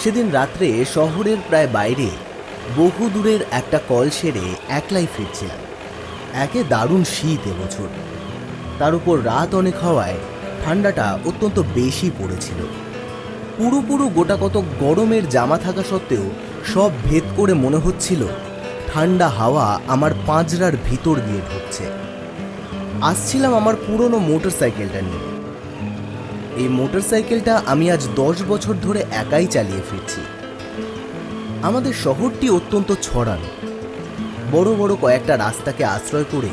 সেদিন রাত্রে শহরের প্রায় বাইরে বহু দূরের একটা কল সেরে একলাই ফিরছিলাম। একে দারুণ শীত এবছর, তার উপর রাত অনেক হওয়ায় ঠান্ডাটা অত্যন্ত বেশি পড়েছিল। পুরো গোটা কত গরমের জামা থাকা সত্ত্বেও সব ভেদ করে মনে হচ্ছিল ঠান্ডা হাওয়া আমার পাঁজরার ভিতর দিয়ে ঢুকছে। আসছিলাম আমার পুরনো মোটর সাইকেলটা নিয়ে। এই মোটর সাইকেলটা আমি আজ 10 বছর ধরে একাই চালিয়ে ফিরছি। আমাদের শহরটি অত্যন্ত ছড়ানো, বড় বড় কয়েকটা রাস্তাকে আশ্রয় করে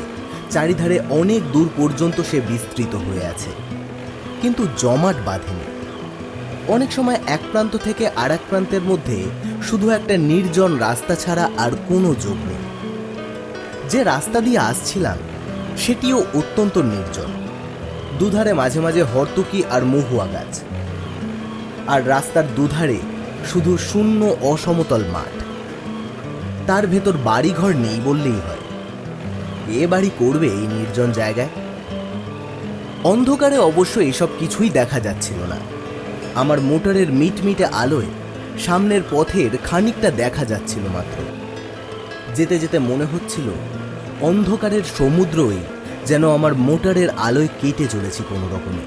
চারিধারে অনেক দূর পর্যন্ত সে বিস্তৃত হয়ে আছে, কিন্তু জমাট বাঁধেনি। অনেক সময় এক প্রান্ত থেকে আর এক প্রান্তের মধ্যে শুধু একটা নির্জন রাস্তা ছাড়া আর কোনো যোগ নেই। যে রাস্তা দিয়ে আসছিলাম সেটিও অত্যন্ত নির্জন, দুধারে মাঝে মাঝে হরতুকি আর মহুয়া গাছ, আর রাস্তার দুধারে শুধু শূন্য অসমতল মাঠ। তার ভেতর বাড়িঘর নেই বললেই হয়। এ বাড়ি করবে এই নির্জন জায়গায়? অন্ধকারে অবশ্য এসব কিছুই দেখা যাচ্ছিল না। আমার মোটরের মিটমিটে আলোয় সামনের পথের খানিকটা দেখা যাচ্ছিল মাত্র। যেতে যেতে মনে হচ্ছিল অন্ধকারের সমুদ্রই যেন আমার মোটরের আলোয় কেটে চলেছি কোনো রকমে।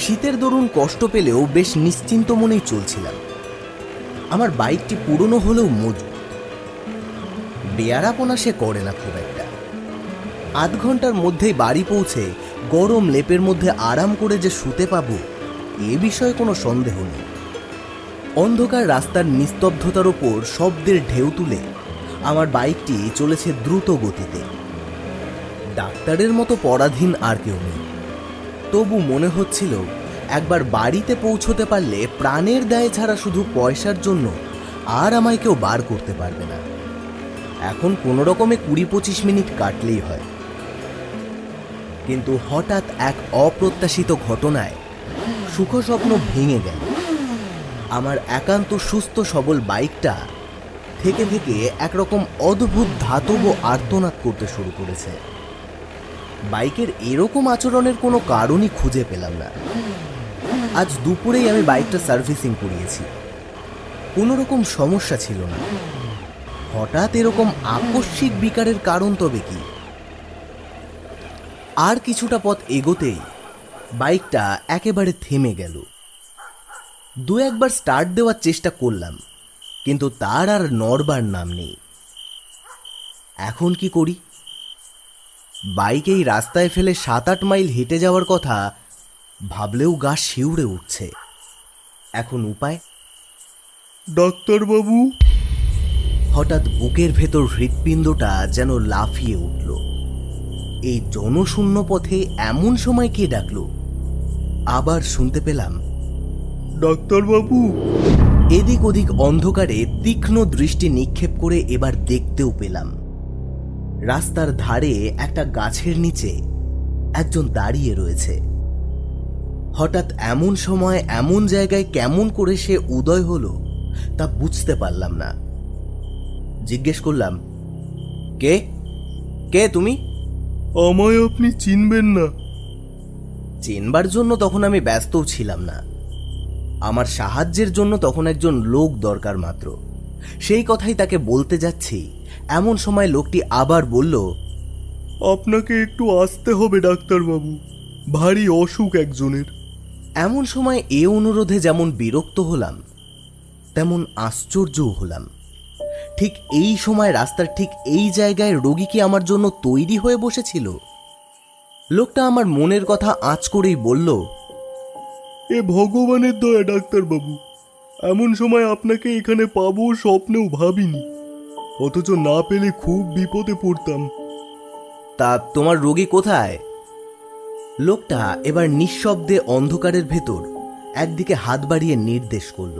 শীতের দরুন কষ্ট পেলেও বেশ নিশ্চিন্ত মনেই চলছিলাম। আমার বাইকটি পুরনো হলেও মজবুত, বেয়ারাপনা সে করে না খুব একটা। আধ ঘন্টার মধ্যেই বাড়ি পৌঁছে গরম লেপের মধ্যে আরাম করে যে শুতে পাবো এ বিষয়ে কোনো সন্দেহ নেই। অন্ধকার রাস্তার নিস্তব্ধতার ওপর শব্দের ঢেউ তুলে আমার বাইকটি চলেছে দ্রুত গতিতে। ডাক্তারের মতো পরাধীন আর কেউ নেই, তবু মনে হচ্ছিল একবার বাড়িতে পৌঁছতে পারলে প্রাণের দায় ছাড়া শুধু পয়সার জন্য আর আমায় কেউ বার করতে পারবে না। এখন কোনো রকমে 20-25 মিনিট কাটলেই হয়। কিন্তু হঠাৎ এক অপ্রত্যাশিত ঘটনায় সুখ স্বপ্ন ভেঙে গেল। আমার একান্ত সুস্থ সবল বাইকটা থেকে থেকে একরকম অদ্ভুত ধাতব আর্তনাদ করতে শুরু করেছে। বাইকের এরকম আচরণের কোনো কারণই খুঁজে পেলাম না। আজ দুপুরেই আমি বাইকটা সার্ভিসিং করিয়েছি, কোনো রকম সমস্যা ছিল না। হঠাৎ এরকম আকস্মিক বিকারের কারণ তবে কি? আর কিছুটা পথ এগোতেই বাইকটা একেবারে থেমে গেল। দু একবার স্টার্ট দেওয়ার চেষ্টা করলাম, কিন্তু তার আর নড়বার নাম নেই। এখন কি করি? বাইক এই রাস্তায় ফেলে 7-8 মাইল হেঁটে যাওয়ার কথা ভাবলেও গা শিউরে উঠছে। এখন উপায়? ডাক্তারবাবু, হঠাৎ বুকের ভেতর হৃৎপিণ্ডটা যেন লাফিয়ে উঠল। এই জনশূন্য পথে এমন সময় কে ডাকল? আবার শুনতে পেলাম, ডাক্তারবাবু। এদিক ওদিক অন্ধকারে তীক্ষ্ণ দৃষ্টি নিক্ষেপ করে এবার দেখতেও পেলাম রাস্তার ধারে একটা গাছের নিচে একজন দাঁড়িয়ে রয়েছে। হঠাৎ এমন সময় এমন জায়গায় কেমন করে সে উদয় হলো তা বুঝতে পারলাম না। জিজ্ঞেস করলাম, কে কে তুমি? আমায় আপনি চিনবেন না। চেনবার জন্য তখন আমি ব্যস্তও ছিলাম না। আমার সাহায্যের জন্য তখন একজন লোক দরকার মাত্র। সেই কথাই তাকে বলতে যাচ্ছি, এমন সময় লোকটি আবার বলল, আপনাকে একটু আসতে হবে ডাক্তারবাবু, ভারী অসুখ একজনের। এমন সময় এ অনুরোধে যেমন বিরক্ত হলাম তেমন আশ্চর্যও হলাম। ঠিক এই সময় রাস্তার ঠিক এই জায়গায় রোগী কি আমার জন্য তৈরি হয়ে বসেছিল? লোকটা আমার মনের কথা আঁচ করেই বলল, এ ভগবানের দয়া ডাক্তারবাবু, এমন সময় আপনাকে এখানে পাবো স্বপ্নেও ভাবিনি, অথচ না পেলে খুব বিপদে পড়তাম। তা তোমার রোগী কোথায়? লোকটা এবার নিঃশব্দে অন্ধকারের ভেতর একদিকে হাত বাড়িয়ে নির্দেশ করল।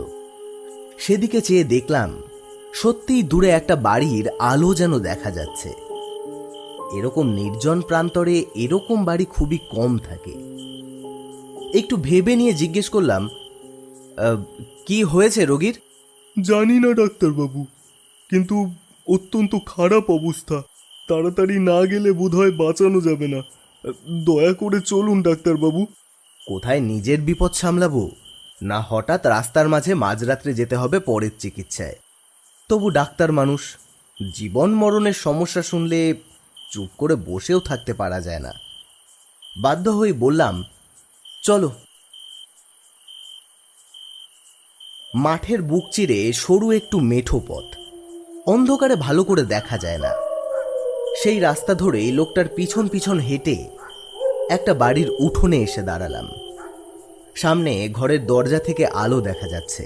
সেদিকে চেয়ে দেখলাম সত্যিই দূরে একটা বাড়ির আলো যেন দেখা যাচ্ছে। এরকম নির্জন প্রান্তরে এরকম বাড়ি খুবই কম থাকে। একটু ভেবে নিয়ে জিজ্ঞেস করলাম, কি হয়েছে রোগীর? জানি না ডাক্তারবাবু, কিন্তু অত্যন্ত খারাপ অবস্থা। তাড়াতাড়ি না গেলে বোধহয় বাঁচানো যাবে না। দয়া করে চলুন ডাক্তারবাবু। কোথায় নিজের বিপদ সামলাবো না হঠাৎ রাস্তার মাঝে মাঝরাত্রে যেতে হবে পরের চিকিৎসায়। তবু ডাক্তার মানুষ, জীবন মরণের সমস্যা শুনলে চুপ করে বসেও থাকতে পারা যায় না। বাধ্য হয়ে বললাম, চলো। মাঠের বুক চিরে সরু একটু মেঠো পথ, অন্ধকারে ভালো করে দেখা যায় না। সেই রাস্তা ধরেই লোকটার পিছন পিছন হেঁটে একটা বাড়ির উঠোনে এসে দাঁড়ালাম। সামনে ঘরের দরজা থেকে আলো দেখা যাচ্ছে।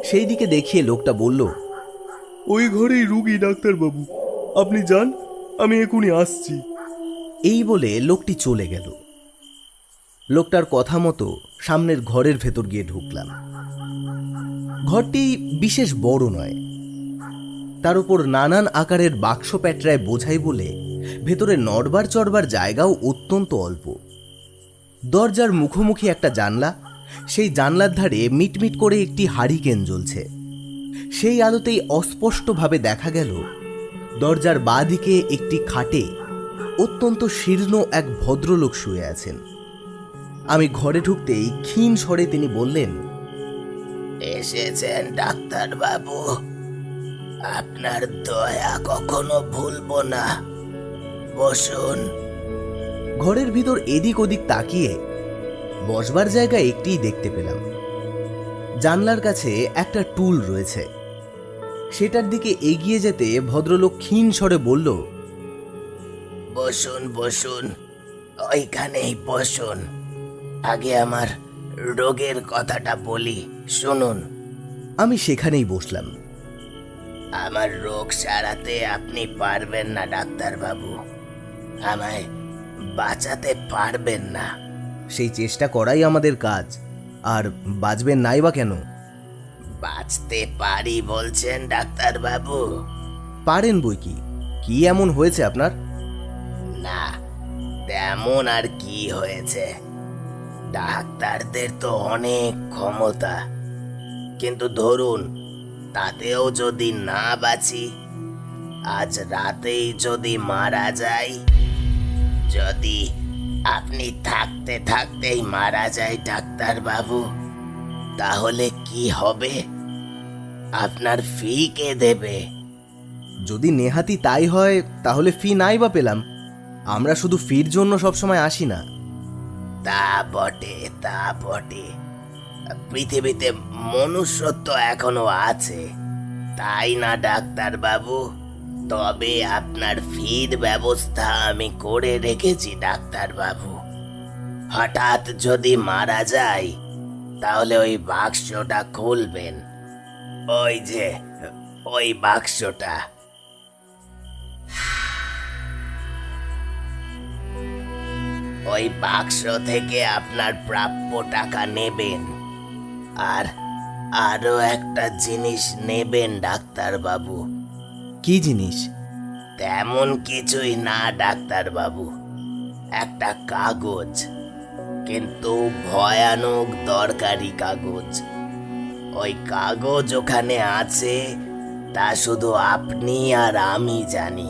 সেই দিকে দেখিয়ে লোকটা বলল, ওই ঘরেই রুগী ডাক্তারবাবু, আপনি যান, আমি এখনই আসছি। এই বলে লোকটি চলে গেল। লোকটার কথা মতো সামনের ঘরের ভেতর গিয়ে ঢুকলাম। ঘরটি বিশেষ বড় নয়, তার উপর নানান আকারের বাক্স প্যাটরায় বোঝাই বলে ভেতরে নড়বার চড়বার জায়গাও অত্যন্ত অল্প। দরজার মুখোমুখি একটা জানলা, সেই জানলার ধারে মিটমিট করে একটি হারিকেন জ্বলছে। সেই আলোতেই অস্পষ্টভাবে দেখা গেল দরজার বাঁ দিকে একটি খাটে অত্যন্ত শীর্ণ এক ভদ্রলোক শুয়ে আছেন। আমি ঘরে ঢুকতেই ক্ষীণ স্বরে তিনি বললেন, এসেছেন ডাক্তারবাবু, আপনার দয়া কখনো ভুলবো না, বসুন। ঘরের ভিতর এদিক ওদিক তাকিয়ে বসবার জায়গা একটিই দেখতে পেলাম। জানলার কাছে একটা টুল রয়েছে। সেটার দিকে এগিয়ে যেতে ভদ্রলোক ক্ষীণ স্বরে বলল, বসুন বসুন, ওইখানেই বসুন। আগে আমার রোগের কথাটা বলি, শুনুন। আমি সেখানেই বসলাম। আমার রোগ সারাতে আপনি পারবেন না ডাক্তারবাবু, আমায় বাঁচাতে পারবেন না। সেই চেষ্টা করাই আমাদের কাজ, আর বাঁচবেন নাই বা কেন? বাঁচতে পারি বলছেন ডাক্তারবাবু? পারেন বই কি। কি এমন হয়েছে আপনার? না, তেমন আর কি হয়েছে, ডাক্তারদের তো অনেক ক্ষমতা, কিন্তু ধরুন তাতেও যদি না বাঁচি, আজ রাতেই যদি মারা যাই, যদি আপনি থাকতে থাকতেই মারা যায় ডাক্তারবাবু, তাহলে কি হবে? আপনার ফি কে দেবে? যদি নেহাতি তাই হয় তাহলে ফি নাই বা পেলাম। আমরা শুধু ফির জন্য সবসময় আসি না। তা বটে, তা বটে। পৃথিবীতে মনুষ্যত্ব এখনো আছে, তাই না ডাক্তারবাবু? তবে আপনার ফির ব্যবস্থা আমি করে রেখেছি ডাক্তারবাবু। হঠাৎ যদি মারা যায়, তাহলে ওই বাক্সটা খুলবেন, ওই যে ওই বাক্সটা। ওই বাক্স থেকে আপনার প্রাপ্য টাকা নেবেন, আর আরো একটা জিনিস নেবেন ডাক্তারবাবু। কি জিনিস? তেমন কিছুই না ডাক্তারবাবু, একটা কাগজ, কিন্তু ভয়ানক দরকারি কাগজ। ওই কাগজ ওখানে আছে, তা শুধু আপনি আর আমি জানি,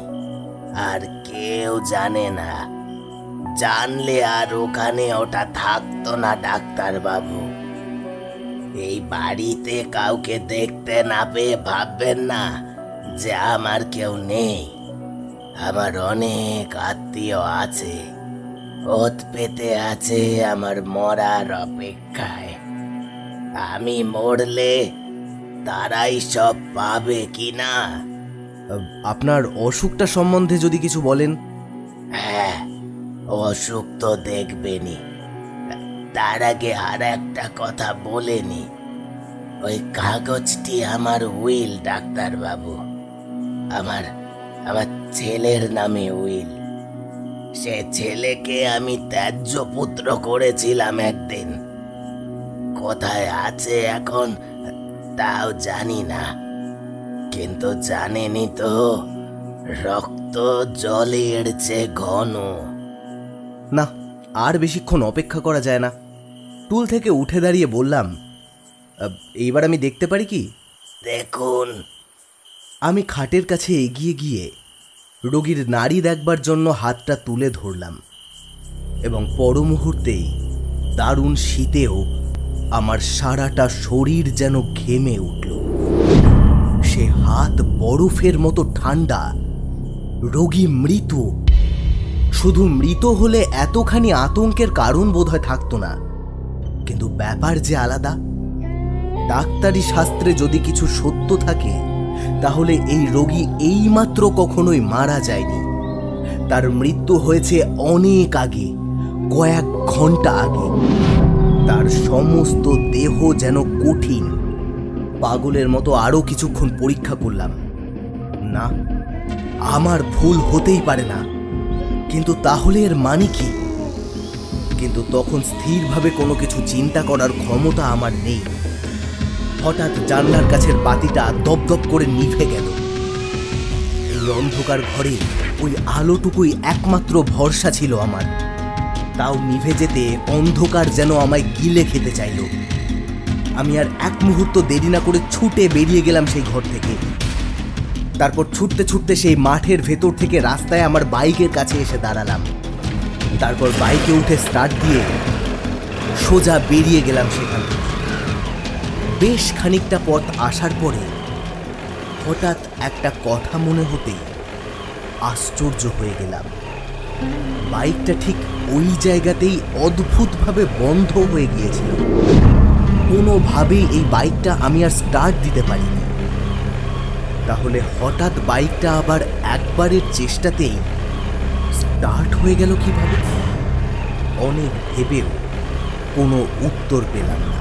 আর কেউ জানে না। জানলে আর ওখানে ওটা থাকতো না ডাক্তারবাবু। এই বাড়িতে কাউকে দেখতে না পেয়ে ভাববেন না যে আমার কেউ নেই। আমার অনেক আত্মীয় আছে, ওত পেতে আছে আমার মরার অপেক্ষায়। আমি মরলে তারাই সব পাবে কি না? আপনার অসুখটা সম্বন্ধে যদি কিছু বলেন। হ্যাঁ, অসুখ তো দেখবেনি, তার আগে আর একটা কথা বলেনি। ওই কাগজটি আমার উইল ডাক্তারবাবু, আমার আমার ছেলের নামে উইল। সে ছেলেকে আমি ত্যায্য পুত্র করেছিলাম একদিন। কোথায় আছে এখন তাও জানি না, কিন্তু জানেনি তো, রক্ত জলের চেয়ে ঘন। না, আর বেশিক্ষণ অপেক্ষা করা যায় না। টুল থেকে উঠে দাঁড়িয়ে বললাম, এইবার আমি দেখতে পারি কি? দেখুন। আমি খাটের কাছে এগিয়ে গিয়ে রোগীর নাড়ি দেখবার জন্য হাতটা তুলে ধরলাম, এবং পর মুহূর্তেই দারুণ শীতেও আমার সারাটা শরীর যেন ঘেমে উঠল। সে হাত বরফের মতো ঠান্ডা। রোগী মৃত। শুধু মৃত হলে এতখানি আতঙ্কের কারণ বোধহয় থাকতো না, কিন্তু ব্যাপার যে আলাদা। ডাক্তারি শাস্ত্রে যদি কিছু সত্য থাকে, তাহলে এই রোগী এইমাত্র কখনোই মারা যায়নি। তার মৃত্যু হয়েছে অনেক আগে, কয়েক ঘন্টা আগে। তার সমস্ত দেহ যেন কঠিন। পাগলের মতো আরো কিছুক্ষণ পরীক্ষা করলাম। না, আমার ভুল হতেই পারে না, কিন্তু তাহলে এর মানে কি? কিন্তু তখন স্থিরভাবে কোনো কিছু চিন্তা করার ক্ষমতা আমার নেই। হঠাৎ জানলার কাছের বাতিটা দপদপ করে নিভে গেল। এই অন্ধকার ঘরে ওই আলোটুকুই একমাত্র ভরসা ছিল আমার। তাও নিভে যেতে অন্ধকার যেন আমায় গিলে খেতে চাইল। আমি আর এক মুহূর্ত দেরি না করে ছুটে বেরিয়ে গেলাম সেই ঘর থেকে। তারপর ছুটতে ছুটতে সেই মাঠের ভেতর থেকে রাস্তায় আমার বাইকের কাছে এসে দাঁড়ালাম। তারপর বাইকে উঠে স্টার্ট দিয়ে সোজা বেরিয়ে গেলাম সেখান থেকে। বেশ খানিকটা পথ আসার পরে হঠাৎ একটা কথা মনে হতেই আশ্চর্য হয়ে গেলাম। বাইকটা ঠিক ওই জায়গাতেই অদ্ভুতভাবে বন্ধ হয়ে গিয়েছিল। কোনোভাবেই এই বাইকটা আমি আর স্টার্ট দিতে পারিনি। তাহলে হঠাৎ বাইকটা আবার একবারের চেষ্টাতেই স্টার্ট হয়ে গেল কিভাবে? অনেক ভেবেও কোনো উত্তর পেলাম না।